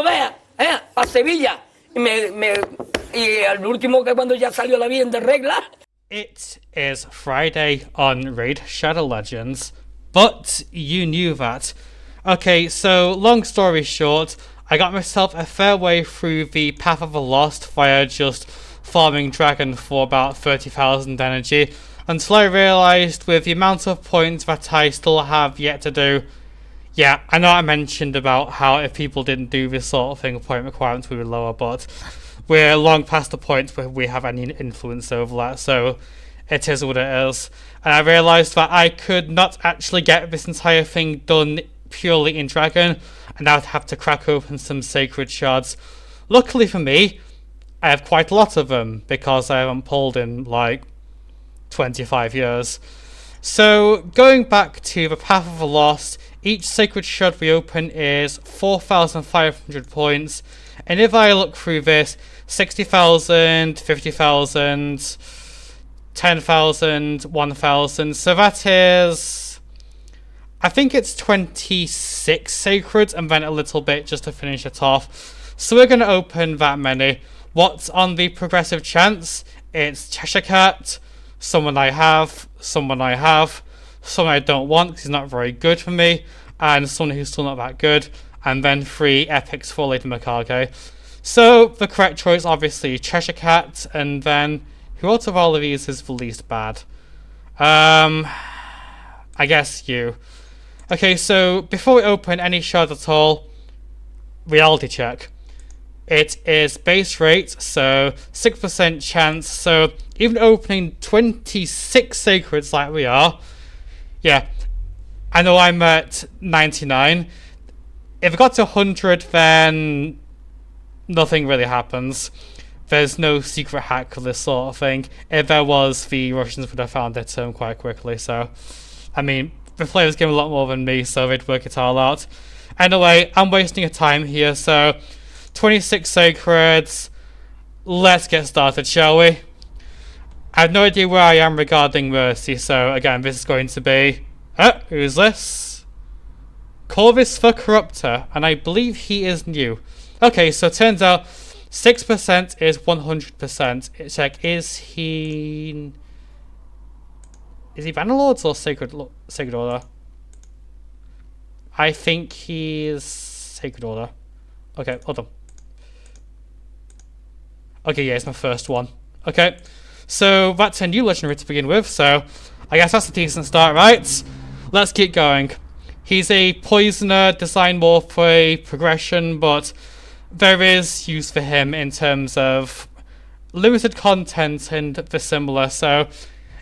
no veas, a Sevilla. Y al último que cuando ya salió la bien de regla. It is Friday on Raid Shadow Legends, but you knew that. Okay, so long story short, I got myself a fair way through the Path of the Lost via just farming dragon for about 30,000 energy, until I realised with the amount of points that I still have yet to do. Yeah, I know I mentioned about how if people didn't do this sort of thing, point requirements would be lower, but we're long past the point where we have any influence over that, so it is what it is. And I realised that I could not actually get this entire thing done purely in Dragon, and I would have to crack open some sacred shards. Luckily for me, I have quite a lot of them, because I haven't pulled in like 25 years. So, going back to the Path of the Lost, each sacred shard we open is 4,500 points, and if I look through this, 60,000, 50,000, 10,000, 1,000, so that is, I think it's 26 sacreds and then a little bit just to finish it off. So we're going to open that many. What's on the progressive chance? It's Cheshire Cat, someone I have, someone I don't want because he's not very good for me, and someone who's still not that good, and then 3 epics for Lady Mikage. So the correct choice obviously Cheshire Cat, and then who out of all of these is the least bad? I guess you. Okay, so before we open any shard at all, reality check. It is base rate, so 6% chance, so even opening 26 sacreds like we are, yeah, I know I'm at 99. If I got to 100, then nothing really happens. There's no secret hack for this sort of thing. If there was, the Russians would have found it quite quickly, so, I mean, the players game a lot more than me, so they'd work it all out. Anyway, I'm wasting your time here, so 26 sacreds. Let's get started, shall we? I have no idea where I am regarding Mercy, so again, this is going to be... who's this? Corvus the Corruptor, and I believe he is new. Okay, so it turns out 6% is 100%. Check, is he Bannerlords or Sacred Order? I think he's Sacred Order. Okay, hold on. Okay, yeah, it's my first one. Okay, so that's a new legendary to begin with, so I guess that's a decent start, right? Let's keep going. He's a poisoner, designed more for a progression, but there is use for him in terms of limited content and the similar, so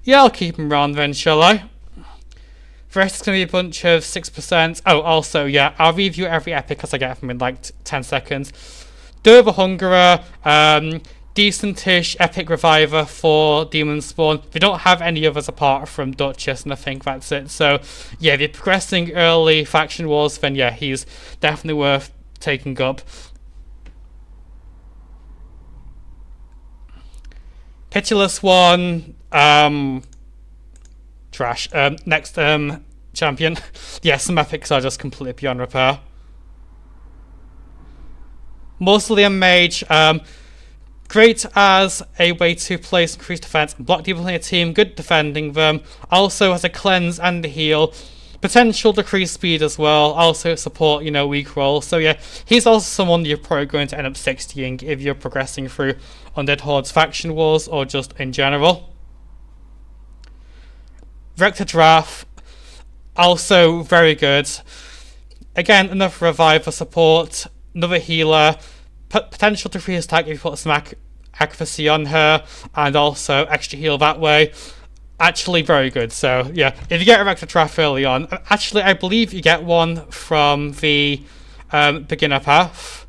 yeah, I'll keep him around then, shall I? The rest is going to be a bunch of 6%. Oh, also, yeah, I'll review every epic as I get them in like 10 seconds. Durva Hungerer, decentish epic reviver for Demon Spawn. We don't have any others apart from Duchess, and I think that's it. So, yeah, if you're progressing early faction wars, then yeah, he's definitely worth taking up. Pitiless one, trash. Next, champion. Yeah, some epics are just completely beyond repair. Mausoleum Mage, great as a way to place increased defense and block people in your team, good defending them. Also has a cleanse and a heal. Potential decreased speed as well. Also support, weak roll. So yeah, he's also someone you're probably going to end up 60ing if you're progressing through Undead Horde's faction wars or just in general. Rector Draft, also very good. Again, enough reviver support, another healer, potential to freeze attack if you put some accuracy on her, and also extra heal that way. Actually very good, so yeah, if you get a Rector Draft early on, actually I believe you get one from the beginner path.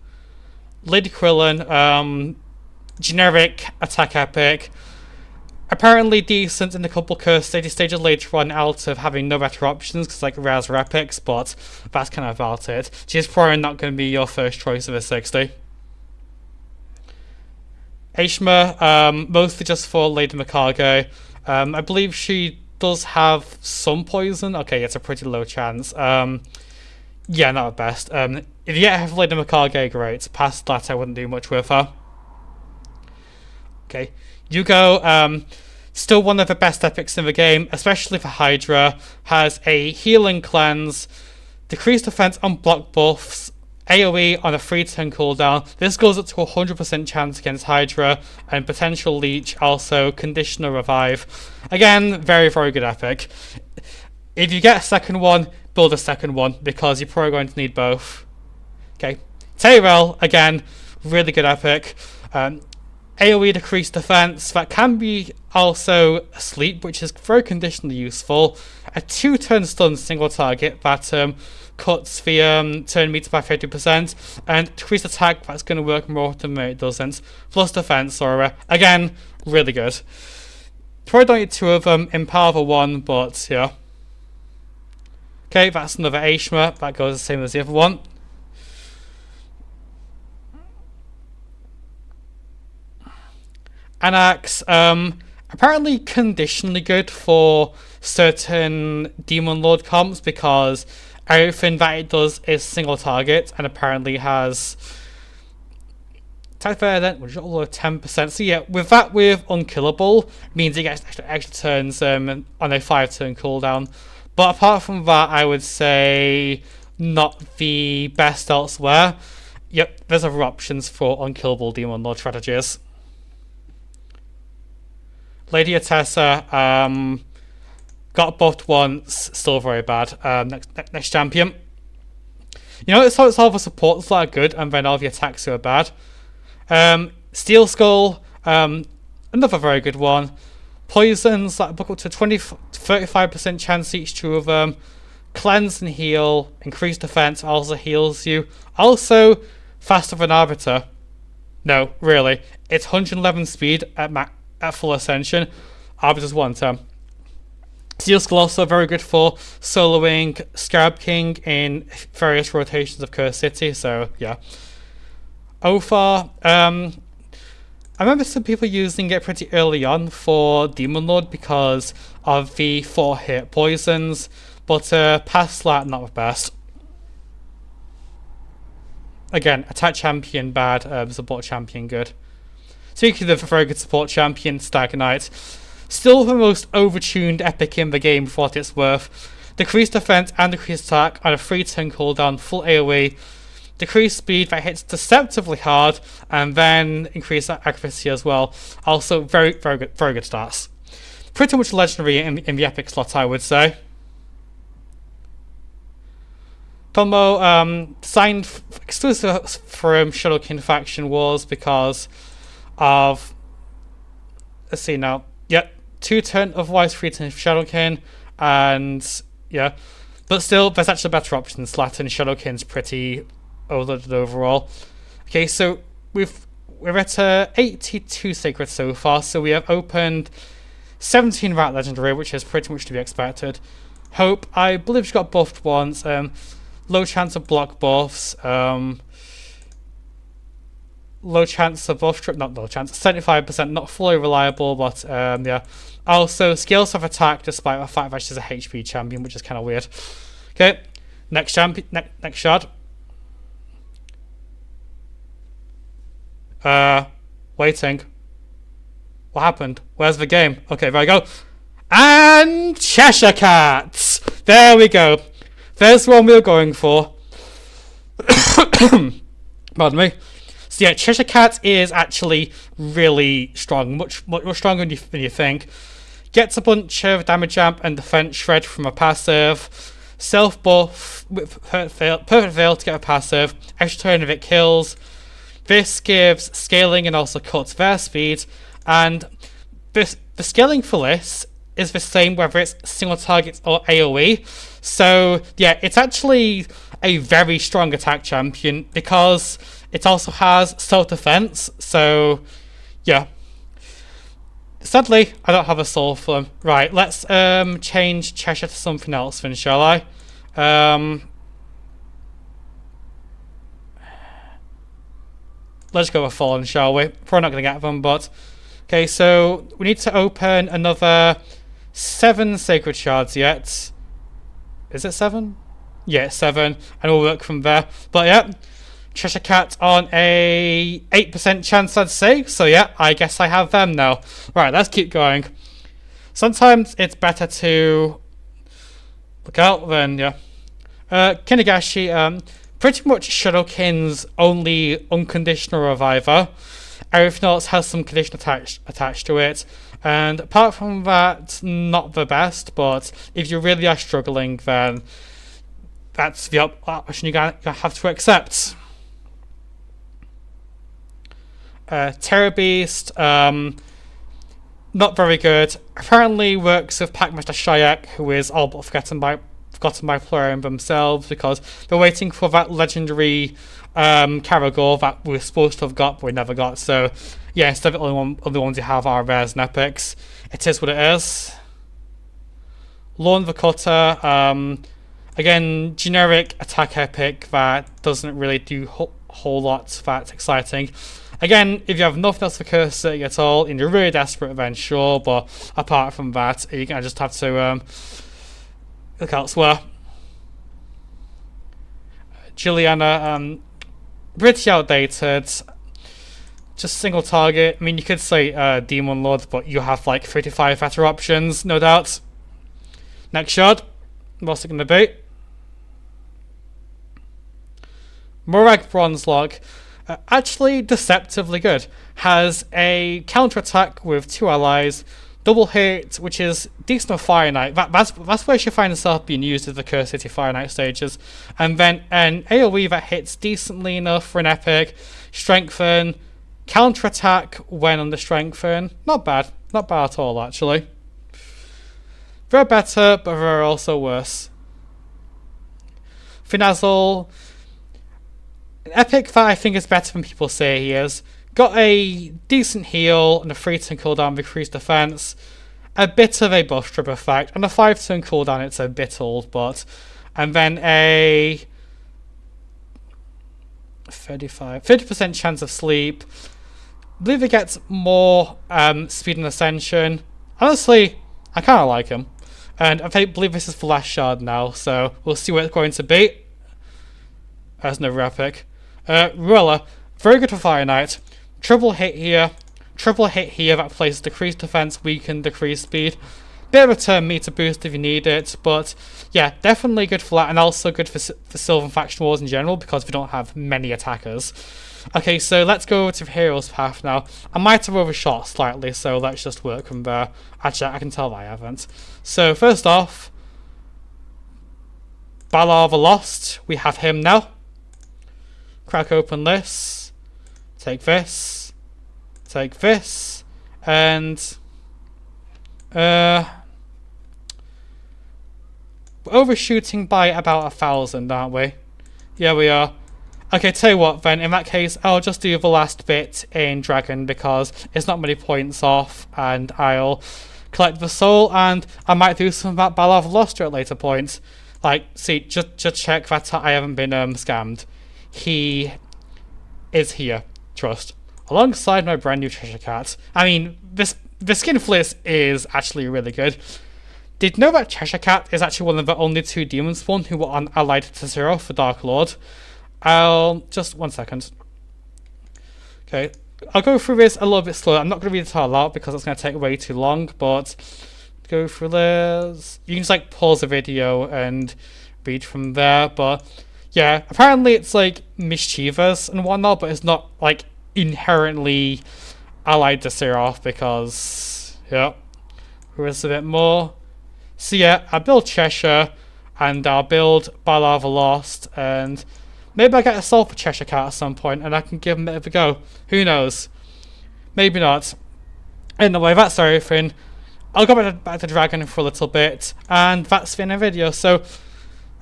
Lady Quillen, generic attack epic. Apparently decent in a couple curse stages later on out of having no better options because like rares are epics, but that's kind of about it. She's probably not going to be your first choice of a 60. Aishma, mostly just for Lady Mikage. I believe she does have some poison. Okay, it's a pretty low chance. Yeah, not the best. If you get Lady Mikage, great. Past that, I wouldn't do much with her. Okay, Yugo, still one of the best epics in the game, especially for Hydra. Has a healing cleanse, decreased defense on block buffs, AoE on a 3-turn cooldown. This goes up to 100% chance against Hydra, and potential leech, also conditional revive. Again, very, very good epic. If you get a second one, build a second one, because you're probably going to need both. Okay, Tyrell, again, really good epic. AoE decreased defense, that can be also asleep, which is very conditionally useful. A 2-turn stun single target that cuts the turn meter by 50%, and decreased attack, that's going to work more often when it doesn't. Plus defense, or again, really good. Probably don't need 2 of them, empower the 1, but yeah. Okay, that's another Ashma, that goes the same as the other one. Anax, apparently conditionally good for certain Demon Lord comps, because everything that it does is single target, and apparently has type event, which is all 10%. So yeah, with that, with unkillable, means it gets extra turns on a 5-turn cooldown. But apart from that, I would say not the best elsewhere. Yep, there's other options for unkillable Demon Lord strategies. Lady Atessa, got buffed once, still very bad. Next champion. You know, it's all the supports that are good, and then all the attacks are bad. Steel Skull, another very good one. Poisons that book up to 35% chance each 2 of them. Cleanse and heal, increased defense also heals you. Also, faster than Arbiter. No, really, it's 111 speed at full ascension. Arbiter's 1 turn. Steel Skull also very good for soloing Scarab King in various rotations of Curse City, so yeah. Ophar, I remember some people using it pretty early on for Demon Lord because of the 4-hit poisons, but past that, not the best. Again, attack champion bad, support champion good. Speaking of a very good support champion, Stag Knight, still the most overtuned epic in the game for what it's worth. Decreased defense and decreased attack on a 3-turn cooldown, full AoE, decreased speed that hits deceptively hard, and then increased accuracy as well. Also, very, very good stats. Pretty much legendary in the epic slot, I would say. Tomo, designed exclusive from Shadowkin faction wars because of, let's see now, yeah, 2-turn, otherwise 3-turn Shadowkin, and yeah, but still, there's actually better options. Slatin Shadowkin's pretty overloaded overall. Okay, so we're at 82 sacred so far, so we have opened 17 rat legendary, which is pretty much to be expected. Hope, I believe she got buffed once. Low chance of block buffs. Low chance of buff trip, not low chance, 75%, not fully reliable, but yeah. Also, skills of attack despite the fact that she's a HP champion, which is kind of weird. Okay, next champion, next shard. Waiting. What happened? Where's the game? Okay, there we go. And Cheshire Cats! There we go. There's the one we were going for. Pardon me. So yeah, Cheshire Cat is actually really strong, much stronger than you think. Gets a bunch of damage amp and defense shred from a passive. Self buff with perfect veil to get a passive. Extra turn if it kills. This gives scaling and also cuts their speed. And the scaling for this is the same whether it's single targets or AoE. So yeah, it's actually a very strong attack champion because it also has self-defense. So yeah. Sadly, I don't have a soul for them. Right, let's change Cheshire to something else then, shall I? Let's go with Fallen, shall we? Probably not going to get them, but okay, so we need to open another 7 sacred shards yet. Is it 7? Yeah, 7, and we'll work from there. But yeah, Cheshire Cat on a 8% chance, I'd say. So yeah, I guess I have them now. Right, let's keep going. Sometimes it's better to look out than, yeah. Kinagashi, pretty much Shadowkin's only unconditional reviver. Everything else has some condition attached to it. And apart from that, not the best, but if you really are struggling, then that's the option you have to accept. Terror Beast, not very good. Apparently works with Packmaster Shayak, who is all but forgotten by plarium themselves, because they're waiting for that legendary Caragor that we were supposed to have got, but we never got. So yeah, instead of the only ones you have are rares and epics. It is what it is. Lorn the Cutter, again, generic attack epic that doesn't really do whole lot that's exciting. Again, if you have nothing else for Curse City at all and you're really desperate, then sure, but apart from that, you can just have to look elsewhere. Juliana, pretty outdated. Just single target. I mean, you could say Demon Lord, but you have like 35 better options, no doubt. Next shard. What's it going to be? Morag Bronzelog. Actually deceptively good. Has a counterattack with 2 allies, double hit, which is decent for Fire Knight. That's where she finds herself being used as the Curse City Fire Knight stages. And then an AoE that hits decently enough for an epic. Strengthen, counterattack when under strengthen. Not bad. Not bad at all, actually. They're better, but they're also worse. Finazzle. An epic that I think is better than people say he is. Got a decent heal and a 3-turn cooldown with increased defense. A bit of a buff strip effect. And a 5-turn cooldown, it's a bit old, but... And then a... 50% chance of sleep. I believe it gets more speed and ascension. Honestly, I kind of like him. And I believe this is the last shard now, so we'll see what it's going to be. That's another epic. Ruella, very good for Fire Knight. Triple hit here that places decreased defense, weakened, decreased speed. Bit of a turn meter boost if you need it, but yeah, definitely good for that, and also good for Sylvan Faction Wars in general, because we don't have many attackers. Okay, so let's go over to the Hero's Path now. I might have overshot slightly, so let's just work from there. Actually, I can tell that I haven't. So, first off, Balar the Lost, we have him now. Crack open this, take this, and we're overshooting by about 1,000, aren't we? Yeah, we are. Okay, tell you what then, in that case, I'll just do the last bit in Dragon because it's not many points off, and I'll collect the soul, and I might do some of that Balar the Lost at a later point. Like, see, just check that I haven't been scammed. He is here, trust. Alongside my brand new Cheshire Cat. I mean, the skin fliss is actually really good. Did you know that Cheshire Cat is actually one of the only 2 demon spawn who were on allied to Zero for Dark Lord? Just 1 second. Okay, I'll go through this a little bit slower. I'm not going to read it all out because it's going to take way too long, but go through this. You can just like pause the video and read from there, but yeah, apparently it's like mischievous and whatnot, but it's not like inherently allied to Seraph because, yeah, there is a bit more. So yeah, I build Cheshire and I'll build Balar the Lost, and maybe I get a soul for Cheshire Cat at some point and I can give him a bit of a go. Who knows? Maybe not. Anyway, that's everything. I'll go back to Dragon for a little bit, and that's the end of the video. So,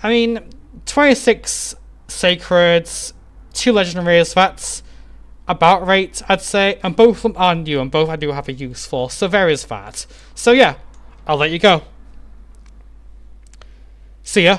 I mean, 26 Sacreds, 2 Legendaries, that's about right, I'd say. And both of them are new, and both I do have a use for, so there is that. So yeah, I'll let you go. See ya.